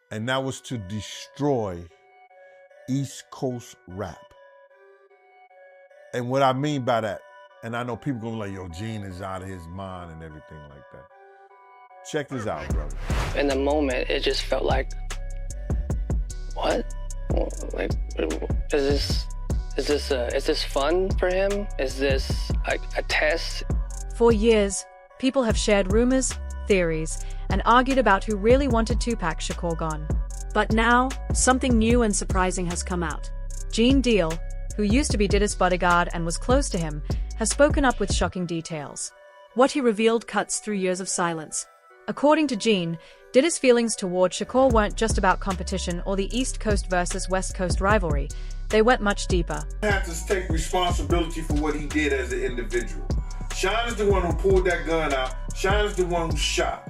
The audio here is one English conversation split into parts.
And that was to destroy East Coast rap. And what I mean by that, and I know people gonna be like, yo, Gene is out of his mind and everything like that. Check this out, brother. In the moment, it just felt like, what? Like, is this fun for him? Is this like a test? For years, people have shared rumors, theories, and argued about who really wanted Tupac Shakur gone. But now, something new and surprising has come out. Gene Deal, who used to be Diddy's bodyguard and was close to him, has spoken up with shocking details. What he revealed cuts through years of silence. According to Gene, Diddy's feelings toward Shakur weren't just about competition or the East Coast versus West Coast rivalry. They went much deeper. He has to take responsibility for what he did as an individual. Sean is the one who pulled that gun out. Sean is the one who shot.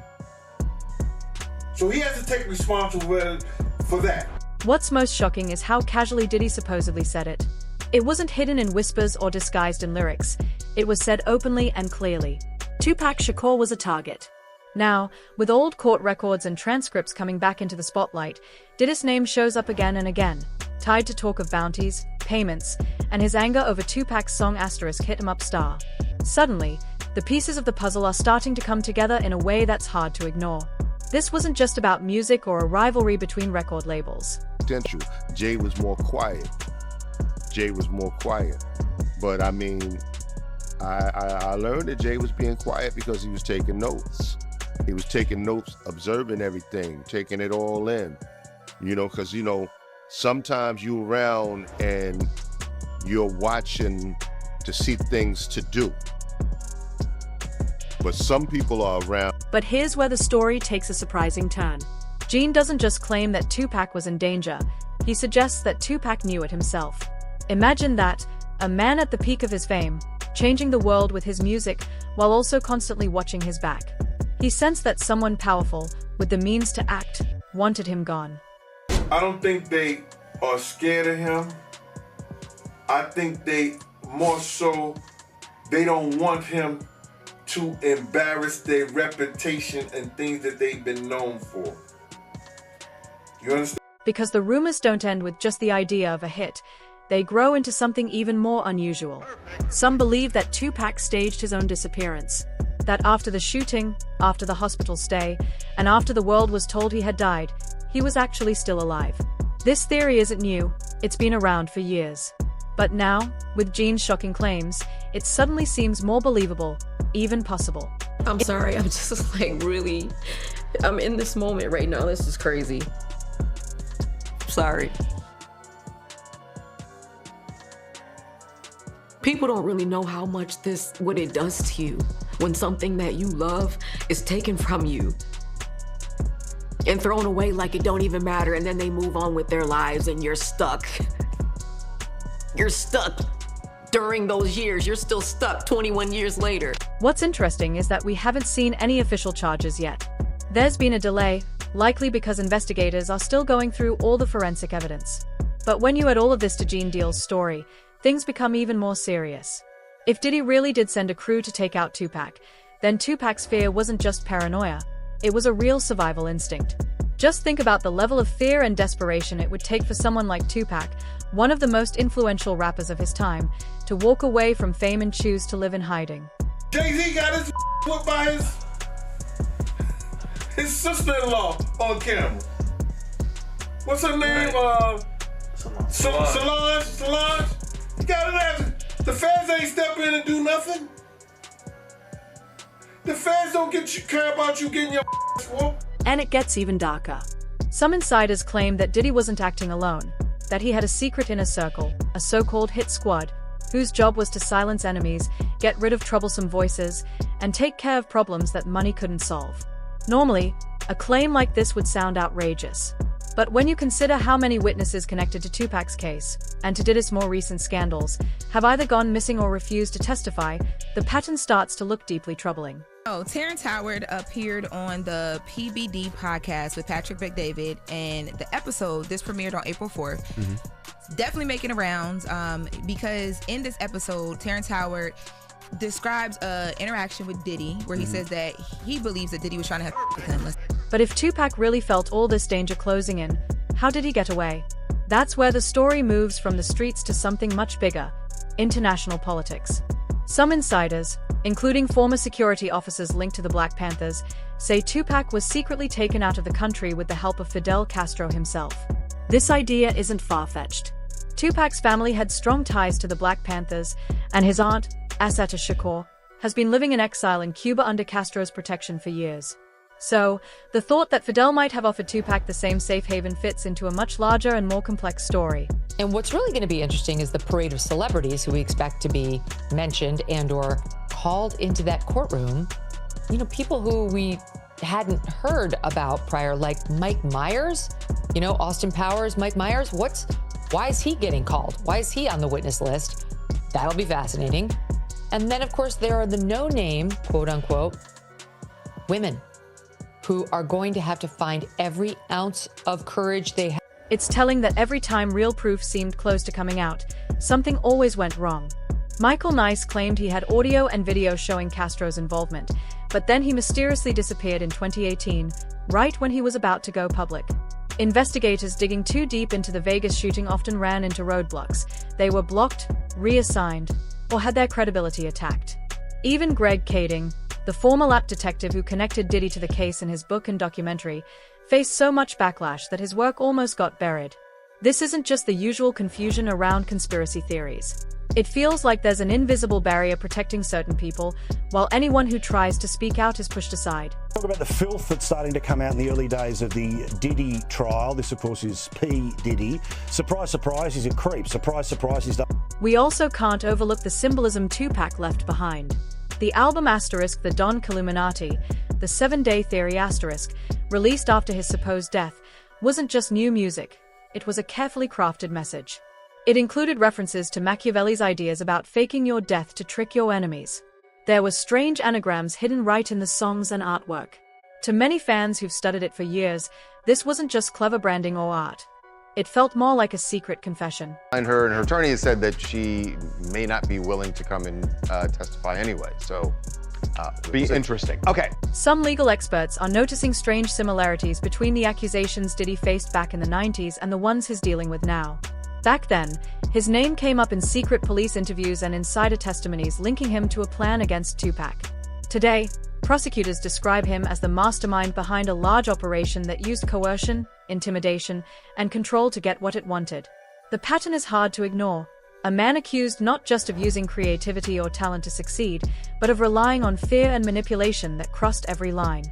So he has to take responsibility for that. What's most shocking is how casually Diddy supposedly said it. It wasn't hidden in whispers or disguised in lyrics. It was said openly and clearly. Tupac Shakur was a target. Now, with old court records and transcripts coming back into the spotlight, Diddy's name shows up again and again, tied to talk of bounties, payments, and his anger over Tupac's song Asterisk Hit 'Em Up Star. Suddenly, the pieces of the puzzle are starting to come together in a way that's hard to ignore. This wasn't just about music or a rivalry between record labels. Jay was more quiet. But I mean, I learned that Jay was being quiet because he was taking notes. He was taking notes, observing everything, taking it all in. Because, sometimes you're around and you're watching to see things to do. But some people are around. But here's where the story takes a surprising turn. Gene doesn't just claim that Tupac was in danger. He suggests that Tupac knew it himself. Imagine that, a man at the peak of his fame, changing the world with his music while also constantly watching his back. He sensed that someone powerful, with the means to act, wanted him gone. I don't think they are scared of him. I think they more so, they don't want him to embarrass their reputation and things that they've been known for. You understand? Because the rumors don't end with just the idea of a hit. They grow into something even more unusual. Some believe that Tupac staged his own disappearance. That after the shooting, after the hospital stay, and after the world was told he had died, he was actually still alive. This theory isn't new, it's been around for years. But now, with Gene's shocking claims, it suddenly seems more believable, even possible. I'm sorry, I'm just really, I'm in this moment right now. This is crazy. Sorry. People don't really know how much what it does to you when something that you love is taken from you and thrown away like it don't even matter, and then they move on with their lives and you're stuck. You're stuck during those years. You're still stuck 21 years later. What's interesting is that we haven't seen any official charges yet. There's been a delay, likely because investigators are still going through all the forensic evidence. But when you add all of this to Gene Deal's story, things become even more serious. If Diddy really did send a crew to take out Tupac, then Tupac's fear wasn't just paranoia, it was a real survival instinct. Just think about the level of fear and desperation it would take for someone like Tupac, one of the most influential rappers of his time, to walk away from fame and choose to live in hiding. Jay-Z got his put by his sister-in-law on camera. What's her name? Solange. You got it after. The feds ain't step in and do nothing. The feds don't care about you getting your whooped. And it gets even darker. Some insiders claim that Diddy wasn't acting alone, that he had a secret inner circle, a so-called hit squad, whose job was to silence enemies, get rid of troublesome voices, and take care of problems that money couldn't solve. Normally, a claim like this would sound outrageous. But when you consider how many witnesses connected to Tupac's case, and to Diddy's more recent scandals, have either gone missing or refused to testify, the pattern starts to look deeply troubling. Terrence Howard appeared on the PBD podcast with Patrick Bet-David, and the episode, this premiered on April 4th, definitely making the rounds because in this episode, Terrence Howard describes an interaction with Diddy where he says that he believes that Diddy was trying to have with him. But if Tupac really felt all this danger closing in, how did he get away? That's where the story moves from the streets to something much bigger: international politics. Some insiders, including former security officers linked to the Black Panthers, say Tupac was secretly taken out of the country with the help of Fidel Castro himself. This idea isn't far-fetched. Tupac's family had strong ties to the Black Panthers, and his aunt, Assata Shakur, has been living in exile in Cuba under Castro's protection for years. So, the thought that Fidel might have offered Tupac the same safe haven fits into a much larger and more complex story. And what's really going to be interesting is the parade of celebrities who we expect to be mentioned and or called into that courtroom. You know, people who we hadn't heard about prior, like Mike Myers, you know, Austin Powers, Mike Myers. Why is he getting called? Why is he on the witness list? That'll be fascinating. And then, of course, there are the no-name, quote unquote, women who are going to have to find every ounce of courage they have. It's telling that every time real proof seemed close to coming out, something always went wrong. Michael Nice claimed he had audio and video showing Castro's involvement, but then he mysteriously disappeared in 2018, right when he was about to go public. Investigators digging too deep into the Vegas shooting often ran into roadblocks. They were blocked, reassigned, or had their credibility attacked. Even Greg Kading, the former lap detective who connected Diddy to the case in his book and documentary, faced so much backlash that his work almost got buried. This isn't just the usual confusion around conspiracy theories. It feels like there's an invisible barrier protecting certain people, while anyone who tries to speak out is pushed aside. Talk about the filth that's starting to come out in the early days of the Diddy trial. This, of course, is P. Diddy. Surprise, surprise, he's a creep. Surprise, surprise, he's done. We also can't overlook the symbolism Tupac left behind. The album Asterisk, The Don Killuminati, the 7-Day Theory Asterisk, released after his supposed death, wasn't just new music. It was a carefully crafted message. It included references to Machiavelli's ideas about faking your death to trick your enemies. There were strange anagrams hidden right in the songs and artwork. To many fans who've studied it for years, this wasn't just clever branding or art. It felt more like a secret confession. And her attorney has said that she may not be willing to come and testify anyway, so be interesting. Okay. Some legal experts are noticing strange similarities between the accusations Diddy faced back in the 90s and the ones he's dealing with now. Back then, his name came up in secret police interviews and insider testimonies linking him to a plan against Tupac. Today, prosecutors describe him as the mastermind behind a large operation that used coercion, intimidation, and control to get what it wanted. The pattern is hard to ignore. A man accused not just of using creativity or talent to succeed, but of relying on fear and manipulation that crossed every line.